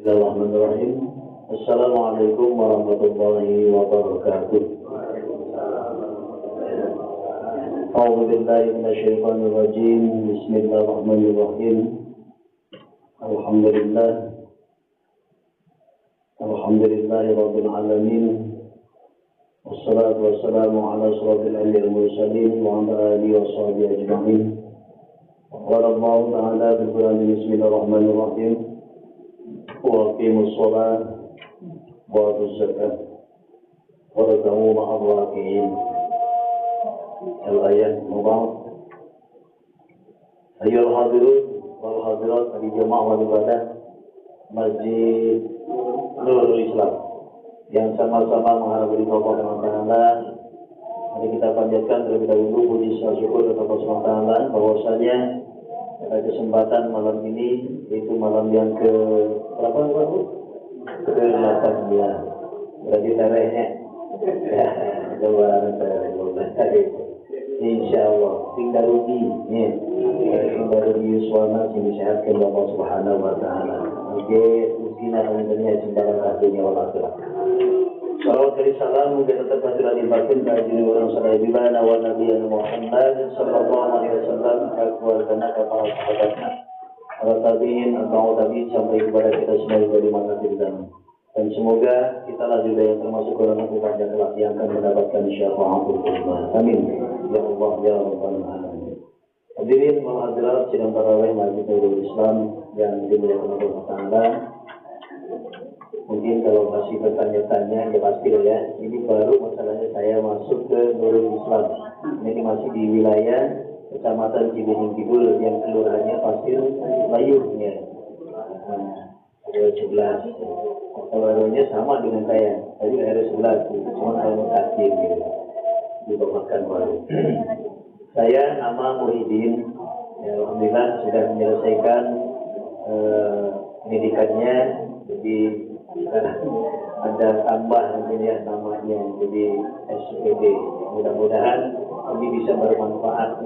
Bismillahirrahmanirrahim. Assalamualaikum warahmatullahi wabarakatuh. A'udzu billahi minasyaitonir rajim. Bismillahirrahmanirrahim. Alhamdulillahirabbil alamin. Wassalatu wassalamu ala asyrofil anbiya'il mursalin wa ala alihi washabihi ajma'in. Qala Allah ta'ala fil Qur'an bismillahirrahmanirrahim. Wa aqimus shalah wa atuz zakah wa rak'u ma'ar raki'in. Al-ayat mubah. Ayyuhal hadirun wal hadirat di jamaah wal ibadah Masjid Nurul Islam yang sama-sama menghargai Allah SWT. Mari kita panjatkan terlebih dahulu puji syukur kepada Allah SWT bahwasanya pada kesempatan malam ini, yaitu malam yang ke berapa? Ke-8 ya. Berarti tariknya. Ya, insyaallah tinggal rugi ya. Tinggal rugi suara sini sehatkan Allah Subhanahu wa taala. Oke, mungkin akhirnya cinta kasihnya Allah Taala. Salawat dan salam mungkin tetap hadirat di batin kajian orang sallallahu alaihi Muhammad sallallahu alaihi wasallam keluarganya para sahabatnya para tabi'in atau tabi'in sampai kepada kita semua dari mana kita dan semoga kita lah juga yang termasuk golongan umat yang telah yang akan mendapatkan syafaatul uzma. Amin ya Allah ya rabbal alamin. Hadirin wal hadirat sidang tarawih Masjid Nurul Islam yang dimuliakan Allah Taala. Mungkin kalau masih bertanya-tanya ya pasti ya. Ini baru masalahnya saya masuk ke Nurul Islam. Ini masih di wilayah Kecamatan Cibening Kidul yang kelurahannya Pasir Layurnya. Ada 11. Orangnya sama dengan saya. Tadi ada 11. Cuma kalau takdir gitu. Dibawakan baru. Saya nama Muhyiddin. Ya, alhamdulillah sudah menyelesaikan pendidikannya. Jadi ada tambah nantinya namanya jadi SPD. Mudah-mudahan ini bisa bermanfaat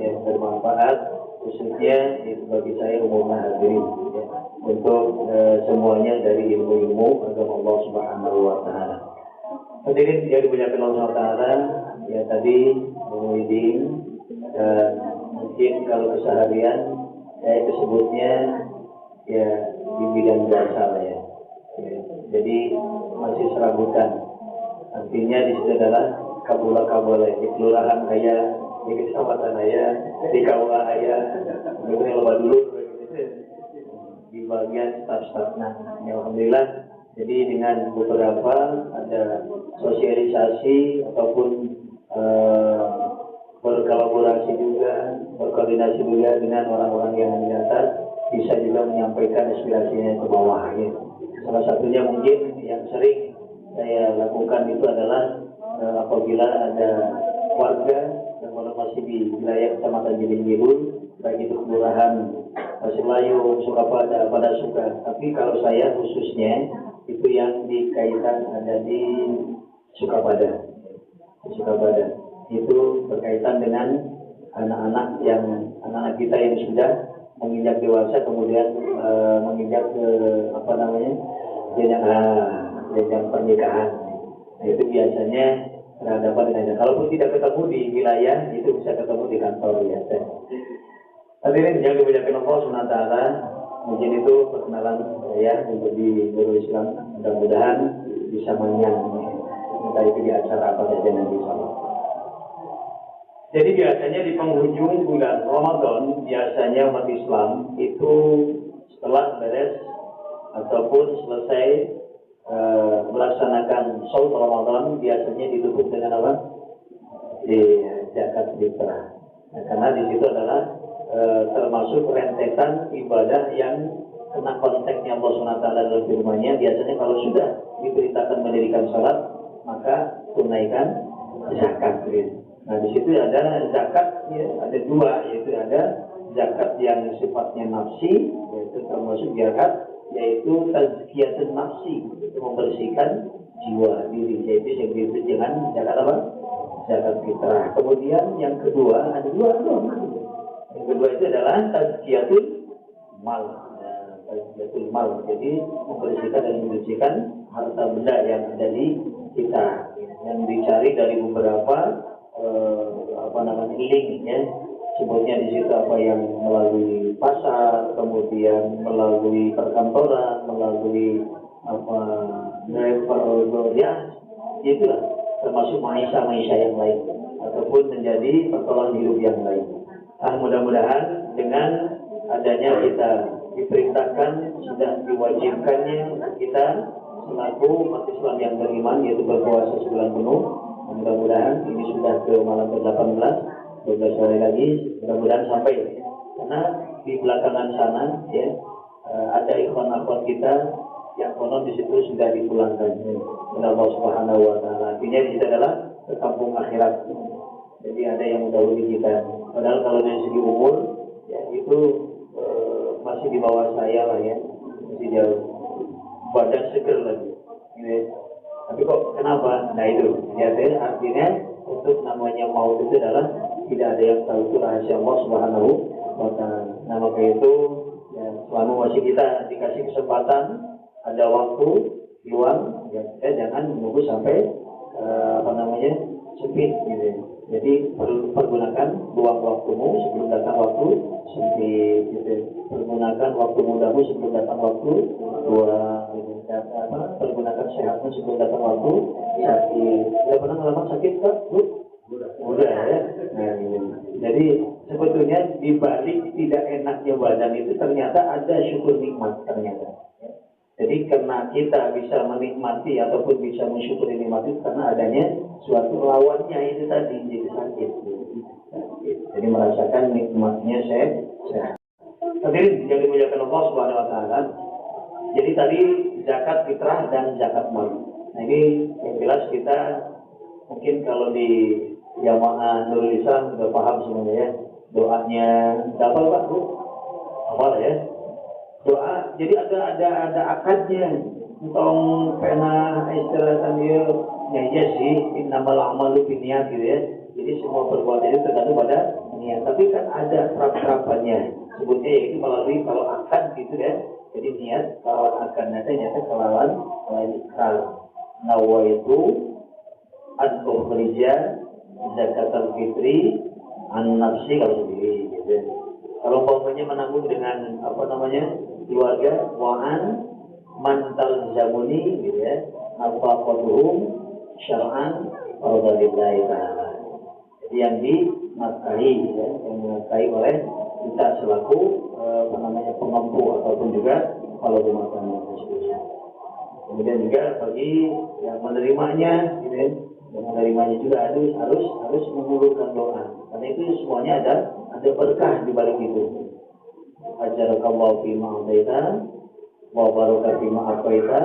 khususnya itu bagi saya umumnya hadirin ya, untuk semuanya dari ilmu-ilmu agama Allah Subhanahu wa taala. Hadirin yang dimuliakan Allah taala, ya tadi Muhyiddin mungkin kalau keseharian saya sebutnya ya di bidang jasa ya. Jadi masih serabutan. Artinya di situ adalah kabula di kelurahan ayah, di kecamatan ayah, di kawah ayah, kemudian lebat dulu di bagian staf-stafnya. Ya, alhamdulillah. Jadi dengan beberapa ada sosialisasi ataupun berkolaborasi juga, berkoordinasi juga dengan orang-orang yang di atas, bisa juga menyampaikan aspirasinya ke bawah. Ya. Salah satunya mungkin yang sering saya lakukan itu adalah apabila ada warga yang masih di wilayah Kecamatan Cibening Kidul, baik itu kelurahan Pasir Layu, Sukapada, pada Suka. Tapi kalau saya khususnya itu yang dikaitkan ada di Sukapada. Itu berkaitan dengan anak-anak kita yang sudah menginjak dewasa kemudian menginjak ke jenjang pernikahan. Nah, itu biasanya berhadapan dengan kalaupun tidak ketemu di wilayah itu bisa ketemu di kantor biasa. Hadirin yang dimuliakan Allah Subhanahu wa taala, mungkin itu perkenalan saya untuk di Nurul Islam. Mudah-mudahan bisa menyang entah itu di acara apa saja nanti insyaallah. Jadi biasanya di penghujung bulan Ramadan biasanya umat Islam itu setelah beres ataupun selesai melaksanakan saum Ramadan biasanya ditutup dengan apa? Di zakat fitrah. Nah, karena di situ adalah termasuk rentetan ibadah yang kena konteksnya Allah SWT dalam firman-Nya. Biasanya kalau sudah diperintahkan mendirikan salat maka tunaikan zakat. Nah di situ ada zakat ya, ada dua, yaitu ada zakat yang sifatnya nafsi, yaitu termasuk zakat yaitu tazkiyatun nafsi, itu membersihkan jiwa diri, yaitu yang disebut dengan zakat apa? Zakat fitrah. Kemudian yang kedua ada dua. Yang kedua itu adalah tazkiyatun mal. taziyatul mal. Jadi membersihkan dan menyucikan harta benda yang ada di kita, yang dicari dari beberapa link ya, sebutnya di situ apa yang melalui pasar, kemudian melalui perkantoran, melalui driver ya, itulah termasuk maisha yang lain ataupun menjadi pertolongan hidup yang lain. Mudah-mudahan dengan adanya kita diperintahkan, sudah diwajibkannya kita selaku umat Islam yang beriman, yaitu berpuasa sebulan penuh. Mudah-mudahan ini sudah ke malam ke-18, 12 hari lagi, mudah-mudahan sampai. Karena di belakangan sana ya, ada ikhwan akhwat kita yang konon di situ sudah dipulangkan oleh Allah Subhanahu wa taala. Artinya di situ adalah ke kampung akhirat. Jadi ada yang mendahului kita. Padahal kalau dari segi umur ya itu masih di bawah saya lah ya, masih jauh. Badan seger lagi. Gitu. Tapi kok kenapa? Nah itu ya, artinya untuk namanya maut itu adalah tidak ada yang tahu, itu rahasia Allah Subhanahu wa taala. Nah maka itu ya, selama masih kita dikasih kesempatan, ada waktu luang, ya kita jangan menunggu sampai sempit gitu. Jadi pergunakan luang waktumu sebelum datang waktu sempit gitu. Pergunakan waktu mudamu sebelum datang waktu tua gitu. Pergunakan sehatmu sebelum datang waktu sakit. Tidak pernah ngalamin sakit kak? Udah ya. Nah, gitu. Jadi sebetulnya di balik tidak enaknya badan itu ternyata ada syukur nikmat ternyata. Jadi karena kita bisa menikmati ataupun bisa mensyukuri nikmat itu karena adanya suatu lawannya itu tadi, jadi sakit. Jadi merasakan nikmatnya sehat. Hadirin yang dimuliakan Allah Subhanahu wa taala. Jadi tadi zakat fitrah dan zakat mal. Nah ini yang jelas kita mungkin kalau di jamaah Nurul Islam sudah paham semuanya ya. Doanya apa Pak Bu? Apa ya? Doa, jadi ada akadnya. Tong pena istilahkan dia ya sih, innamal a'malu binniyat gitu ya. Jadi semua perbuatan itu tergantung pada niat. Tapi kan ada terap-terapannya. Sebutnya yaitu melalui kalau akad gitu ya. Jadi niat kalau akad nyata kelawan ikrar. Nawaitu an-ukhrija zakatul fitri an-nafsi kalau sendiri gitu. Kalau umpamanya menanggung dengan keluarga, wa'an mantal zamuni gitu ya, nafaqatuhum syar'an radhiyallahu ta'ala. Jadi yang dinafkahi ya, yang dinafkahi oleh kita selaku pengempu ataupun juga kalau rumah tangga tersebut. Kemudian juga bagi yang menerimanya gitu ya, yang menerimanya juga harus mengulurkan doa. Karena itu semuanya ada berkah di balik itu. Ajarakallahu fima ataita wa baraka fima aqaita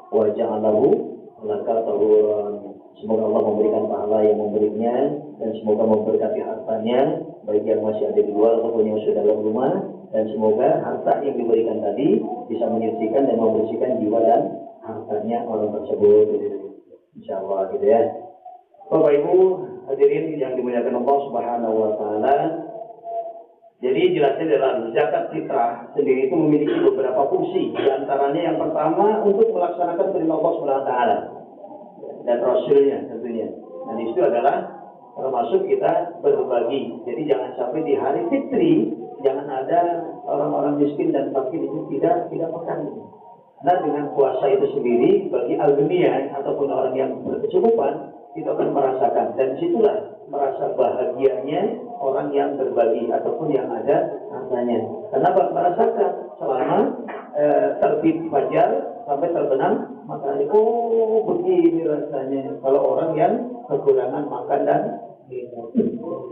wa ja'alahu laka tahuran. Semoga Allah memberikan pahala yang memberinya dan semoga memberkati hartanya baik yang masih ada di luar ataupun yang sudah dalam rumah, dan semoga harta yang diberikan tadi bisa menyucikan dan membersihkan jiwa dan hartanya orang tersebut. Insyaallah gitu ya. Bapak Ibu hadirin yang dimuliakan Allah Subhanahu wa taala. Jadi jelasnya dalam zakat fitrah sendiri itu memiliki beberapa fungsi. Di antaranya yang pertama untuk melaksanakan perintah Allah Subhanahu wa taala dan Rasulnya tentunya. Dan itu adalah termasuk kita berbagi. Jadi jangan sampai di hari fitri jangan ada orang-orang miskin dan fakir itu tidak makan. Karena dengan puasa itu sendiri bagi al-ghniyah ataupun orang yang berkecukupan itu akan merasakan, dan disitulah merasa bahagianya orang yang berbagi ataupun yang ada hartanya. Kenapa? Merasakan selama terbit fajar sampai terbenam matahari. Oh begini rasanya kalau orang yang kekurangan makan dan minum.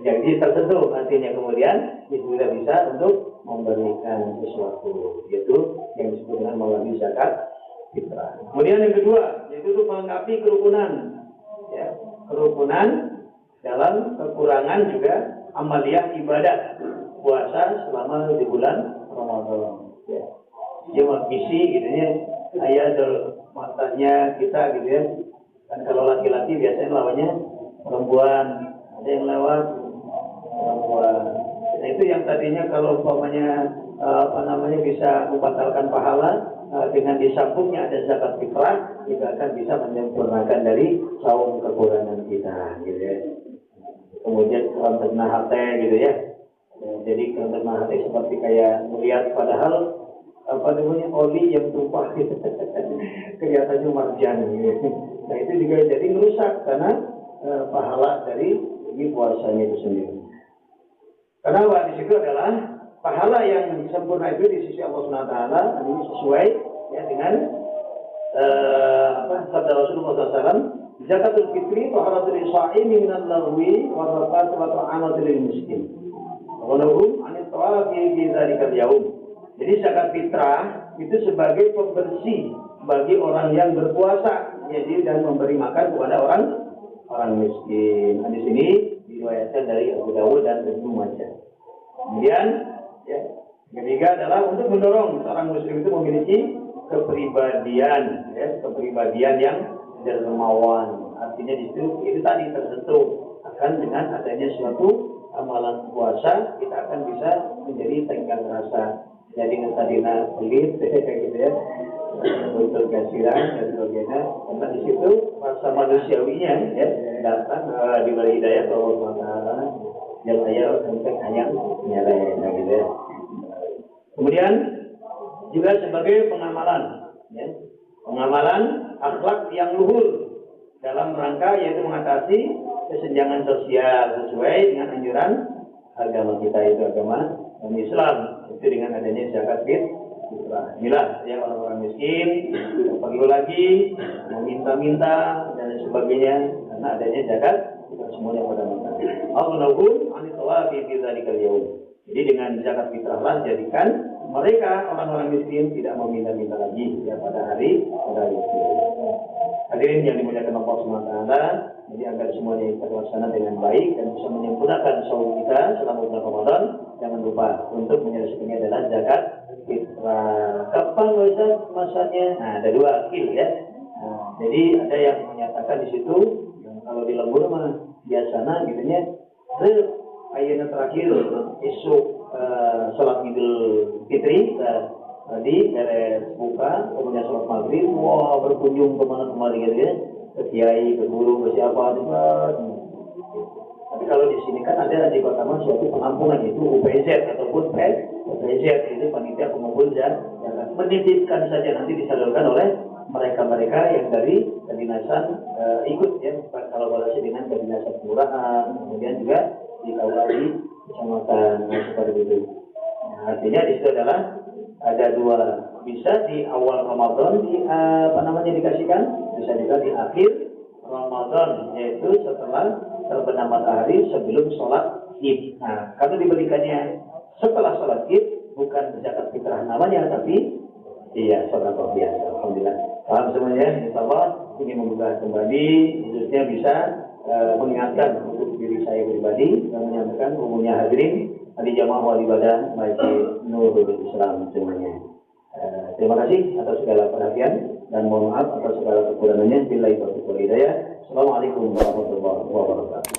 Jadi tertentu nantinya kemudian itu tidak bisa untuk memberikan sesuatu, yaitu yang disebut dengan melalui zakat fitrah. Kemudian yang kedua yaitu untuk melengkapi kerukunan. Ya, kerukunan dalam kekurangan juga amaliyah ibadah puasa selama di bulan Ramadan. Ya, dia mengisi gitu ya, ayat matanya kita gitu ya. Dan kalau laki-laki biasanya lawannya perempuan, ada yang lewat perempuan. Nah itu yang tadinya kalau umpamanya bisa membatalkan pahala. Dengan disambungnya ada zakat fitrah juga akan bisa menyempurnakan dari saum kekurangan kita, gitu ya. Kemudian karantina hati, gitu ya. Jadi karantina hati seperti kayak melihat padahal oli yang tumpah gitu. Kelihatannya marjan, gitu. Nah itu juga jadi merusak karena pahala dari puasanya itu sendiri. Karena di situ adalah pahala yang sempurna itu di sisi Allah Subhanahu wa taala ini sesuai ya dengan sabda Rasulullah SAW, zakatul fitri taharatul shaimi minal lagwi wa rafat wa ta'amatul miskin. Wa nahum anit tawafi fi dzalikal yaum. Jadi zakat fitrah itu sebagai pembersih bagi orang yang berpuasa, jadi dan memberi makan kepada orang miskin. Nah, di sini diriwayatkan dari Abu Dawud dan Ibnu Majah. Kemudian ya, ketiga adalah untuk mendorong seorang muslim itu memiliki kepribadian yang dermawan. Artinya di situ itu tadi tersentuh akan dengan adanya suatu amalan puasa kita akan bisa menjadi tenggang rasa. Jadi tadina pelit gitu ya, untuk kasihan dan sebagainya. Karena di situ rasa manusiawinya ya datang diberi hidayah ke Allah Taala. Yang ayat untuk hanya nyala gitu ya. Kemudian juga sebagai pengamalan, ya, pengamalan akhlak yang luhur dalam rangka yaitu mengatasi kesenjangan sosial sesuai dengan anjuran agama kita itu agama Islam itu dengan adanya zakat fitrah. Inilah ya orang-orang miskin perlu lagi meminta-minta dan sebagainya karena adanya zakat semuanya pada masa. Al-Nabun anitawafi fi dzalikal yaum. Jadi dengan zakat fitrahlah jadikan mereka orang-orang miskin tidak meminta-minta lagi ya pada hari itu. Hadirin yang dimuliakan Allah Subhanahu wa taala, jadi agar semuanya terlaksana dengan baik dan bisa menyempurnakan saum kita selama bulan Ramadan, jangan lupa untuk menyelesaikannya adalah zakat fitrah. Kapan Ustaz masanya? Nah, ada dua akil ya. Nah, jadi ada yang menyatakan di situ kalau di lembur mah biasanya gitunya ayeuna terakhir esok salat Idul Fitri tadi beres buka kemudian salat maghrib berkunjung kemana-kemana gitu ya ke kiai, ke guru, ke siapa juga. Tapi kalau di sini kan ada di Kota Mas suatu penampungan itu UPZ ataupun PZ itu panitia pengumpul zakat menitipkan saja nanti disalurkan oleh mereka-mereka yang dari kedinasan ikut ya kalau kolaborasi dengan kedinasan kelurahan, kemudian juga di KUI kecamatan seperti itu. Nah, artinya di situ adalah ada dua, bisa di awal Ramadan dikasihkan, bisa juga di akhir Ramadan yaitu setelah terbenam matahari sebelum sholat Id. Nah, kalau diberikannya setelah sholat Id bukan zakat fitrah namanya tapi iya sedekah biasa. Alhamdulillah. Paham semuanya? Insyaallah ini membuka kembali khususnya bisa mengingatkan untuk diri saya pribadi dan menyampaikan umumnya hadirin di jamaah wal ibadah Masjid Nurul Islam semuanya. Terima kasih atas segala perhatian dan mohon maaf atas segala kekurangannya. Billahi taufiq wal hidayah. Assalamualaikum warahmatullahi wabarakatuh.